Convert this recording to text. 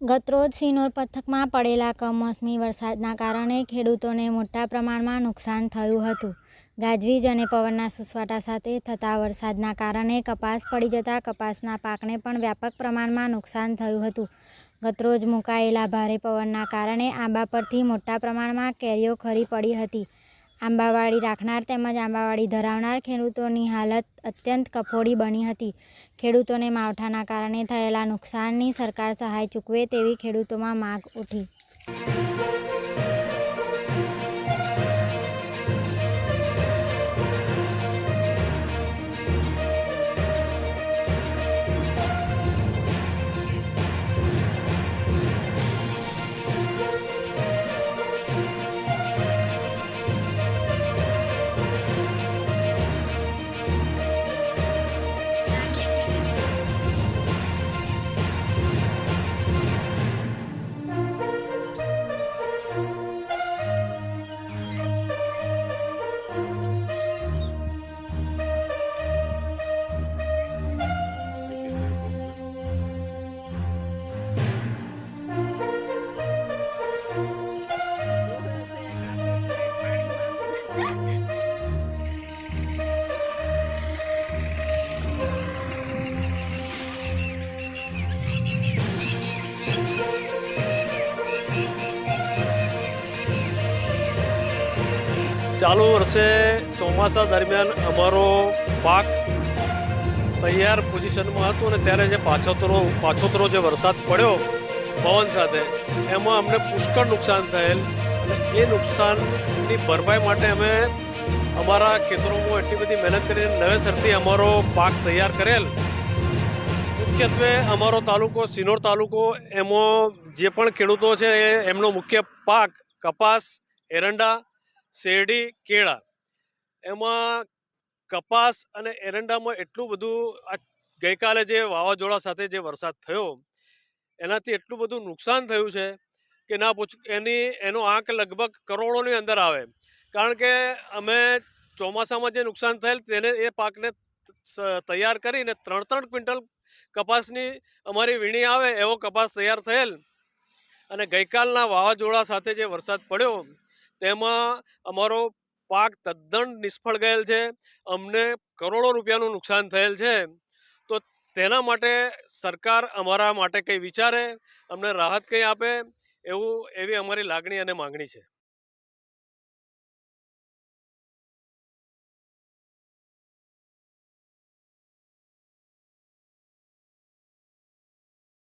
ગતરોજ સિનોર પંથકમાં પડેલા કમોસમી વરસાદના કારણે ખેડૂતોને મોટા પ્રમાણમાં નુકસાન થયું હતું. ગાજવીજ અને પવનના સુસવાટા સાથે થતા વરસાદના કારણે કપાસ પડી જતા કપાસના પાકને પણ વ્યાપક પ્રમાણમાં નુકસાન થયું હતું. ગતરોજ મુકાયેલા ભારે પવનના કારણે આંબા પરથી મોટા પ્રમાણમાં કેરીઓ ખરી પડી હતી. આંબાવાડી રાખનાર તેમજ આંબાવાડી ધરાવનાર ખેડૂતોની હાલત અત્યંત કફોડી બની હતી. ખેડૂતોને માવઠાના કારણે થયેલા નુકસાનની સરકાર સહાય ચૂકવે તેવી ખેડૂતોમાં માંગ ઉઠી. ચાલુ વર્ષે ચોમાસા દરમિયાન અમારો પાક તૈયાર પોઝિશનમાં હતો અને ત્યારે જે પાછોતરો જે વરસાદ પડ્યો પવન સાથે એમાં અમને પુષ્કળ નુકસાન થયેલ અને એ નુકસાનની ભરપાઈ માટે અમે અમારા ખેતરોમાં એટલી બધી મહેનત કરીને નવેસરથી અમારો પાક તૈયાર કરેલ. મુખ્યત્વે અમારો તાલુકો સિનોર તાલુકો, એમાં જે પણ ખેડૂતો છે એમનો મુખ્ય પાક કપાસ, એરંડા, શેરડી, કેળા. એમાં કપાસ અને એરંડામાં એટલું બધું આ ગઈકાલે જે વાવાઝોડા સાથે જે વરસાદ થયો એનાથી એટલું બધું નુકસાન થયું છે કે ના પૂછ. એનો આંક લગભગ કરોડોની અંદર આવે. કારણ કે અમે ચોમાસામાં જે નુકસાન થયેલ તેને એ પાકને તૈયાર કરીને 3-3 ક્વિન્ટલ કપાસની અમારી વીણી આવે એવો કપાસ તૈયાર થયેલ. અને ગઈકાલના વાવાઝોડા સાથે જે વરસાદ પડ્યો તેમાં અમારો પાક તદ્દન નિષ્ફળ ગયેલ છે. અમને કરોડો રૂપિયાનું નુકસાન થયેલ છે. તો તેના માટે સરકાર અમારા માટે કંઈ વિચારે, અમને રાહત કંઈ આપે એવી અમારી લાગણી અને માંગણી છે.